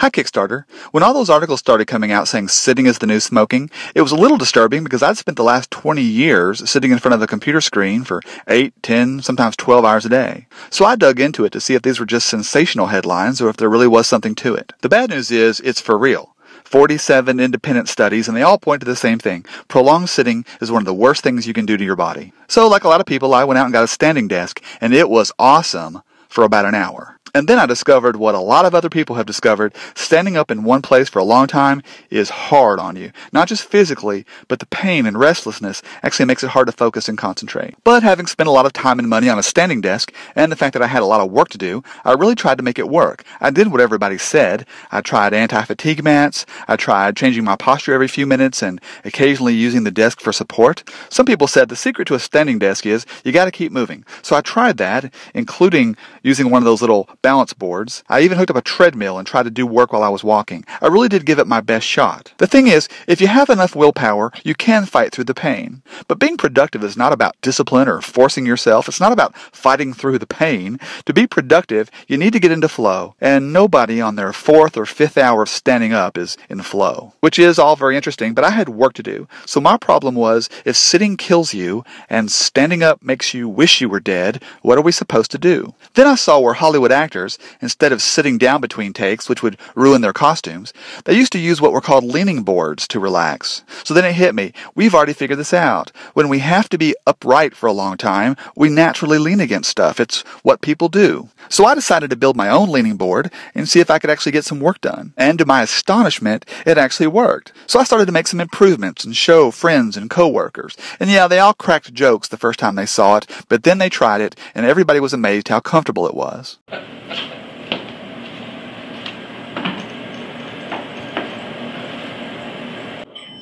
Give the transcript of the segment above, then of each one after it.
Hi Kickstarter. When all those articles started coming out saying sitting is the new smoking, it was a little disturbing because I'd spent the last 20 years sitting in front of a computer screen for 8, 10, sometimes 12 hours a day. So I dug into it to see if these were just sensational headlines or if there really was something to it. The bad news is it's for real. 47 independent studies, and they all point to the same thing. Prolonged sitting is one of the worst things you can do to your body. So like a lot of people, I went out and got a standing desk, and it was awesome for about an hour. And then I discovered what a lot of other people have discovered. Standing up in one place for a long time is hard on you. Not just physically, but the pain and restlessness actually makes it hard to focus and concentrate. But having spent a lot of time and money on a standing desk, and the fact that I had a lot of work to do, I really tried to make it work. I did what everybody said. I tried anti-fatigue mats. I tried changing my posture every few minutes and occasionally using the desk for support. Some people said the secret to a standing desk is you got to keep moving. So I tried that, including using one of those little balance boards. I even hooked up a treadmill and tried to do work while I was walking. I really did give it my best shot. The thing is, if you have enough willpower, you can fight through the pain. But being productive is not about discipline or forcing yourself. It's not about fighting through the pain. To be productive, you need to get into flow. And nobody on their 4th or 5th hour of standing up is in flow. Which is all very interesting, but I had work to do. So my problem was, if sitting kills you and standing up makes you wish you were dead, what are we supposed to do? Then I saw where Hollywood actors, instead of sitting down between takes, which would ruin their costumes, they used to use what were called leaning boards to relax. So then it hit me. We've already figured this out. When we have to be upright for a long time, we naturally lean against stuff. It's what people do. So I decided to build my own leaning board and see if I could actually get some work done. And to my astonishment, it actually worked. So I started to make some improvements and show friends and coworkers. And yeah, they all cracked jokes the first time they saw it, but then they tried it, and everybody was amazed how comfortable it was.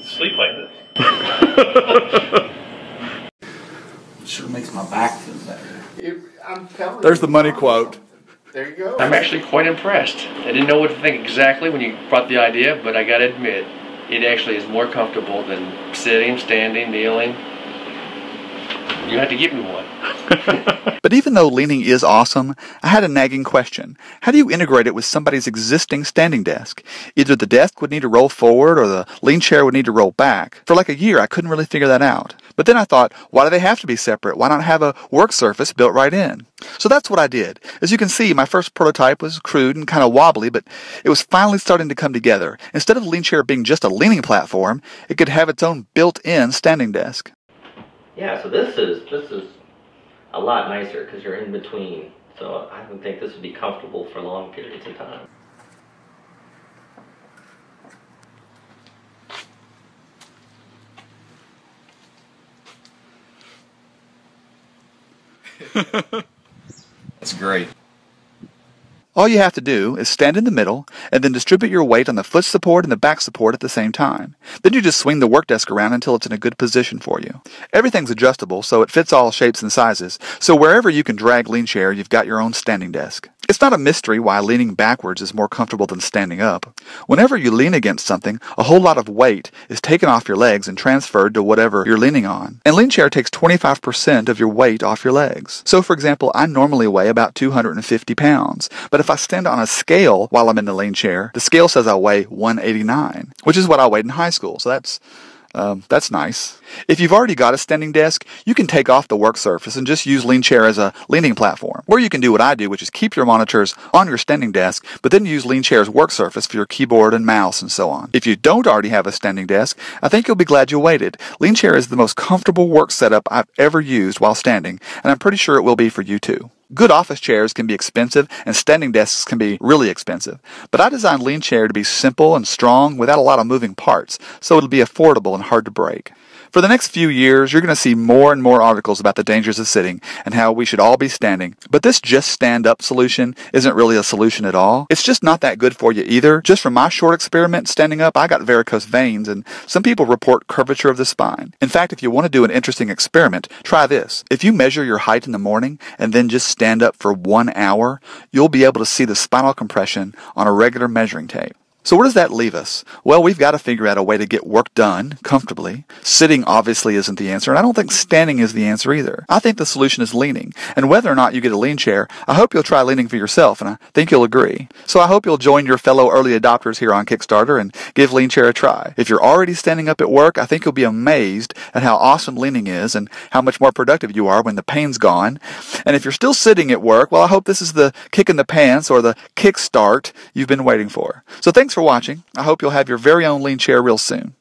Sleep like this. Sure makes my back feel better. I'm telling There's you. the money quote. There you go. I'm actually quite impressed. I didn't know what to think exactly when you brought the idea, but I gotta admit, it actually is more comfortable than sitting, standing, kneeling. You have to give me one. But even though leaning is awesome, I had a nagging question. How do you integrate it with somebody's existing standing desk? Either the desk would need to roll forward or the LeanChair would need to roll back. For like a year, I couldn't really figure that out. But then I thought, why do they have to be separate? Why not have a work surface built right in? So that's what I did. As you can see, my first prototype was crude and kind of wobbly, but it was finally starting to come together. Instead of LeanChair being just a leaning platform, it could have its own built-in standing desk. Yeah, so this is a lot nicer because you're in between. So I would think this would be comfortable for long periods of time. That's great. All you have to do is stand in the middle and then distribute your weight on the foot support and the back support at the same time. Then you just swing the work desk around until it's in a good position for you. Everything's adjustable, so it fits all shapes and sizes. So wherever you can drag LeanChair, you've got your own standing desk. It's not a mystery why leaning backwards is more comfortable than standing up. Whenever you lean against something, a whole lot of weight is taken off your legs and transferred to whatever you're leaning on. And LeanChair takes 25% of your weight off your legs. So for example, I normally weigh about 250 pounds. But if I stand on a scale while I'm in the LeanChair, the scale says I weigh 189, which is what I weighed in high school. So that's nice. If you've already got a standing desk, you can take off the work surface and just use LeanChair as a leaning platform. Or you can do what I do, which is keep your monitors on your standing desk, but then use LeanChair's work surface for your keyboard and mouse and so on. If you don't already have a standing desk, I think you'll be glad you waited. LeanChair is the most comfortable work setup I've ever used while standing, and I'm pretty sure it will be for you too. Good office chairs can be expensive, and standing desks can be really expensive. But I designed LeanChair to be simple and strong without a lot of moving parts, so it'll be affordable and hard to break. For the next few years, you're going to see more and more articles about the dangers of sitting and how we should all be standing. But this just stand up solution isn't really a solution at all. It's just not that good for you either. Just from my short experiment standing up, I got varicose veins, and some people report curvature of the spine. In fact, if you want to do an interesting experiment, try this. If you measure your height in the morning and then just stand up for 1 hour, you'll be able to see the spinal compression on a regular measuring tape. So where does that leave us? Well, we've got to figure out a way to get work done comfortably. Sitting obviously isn't the answer, and I don't think standing is the answer either. I think the solution is leaning. And whether or not you get a LeanChair, I hope you'll try leaning for yourself, and I think you'll agree. So I hope you'll join your fellow early adopters here on Kickstarter and give LeanChair a try. If you're already standing up at work, I think you'll be amazed at how awesome leaning is and how much more productive you are when the pain's gone. And if you're still sitting at work, well, I hope this is the kick in the pants or the kickstart you've been waiting for. So thanks for watching. I hope you'll have your very own LeanChair real soon.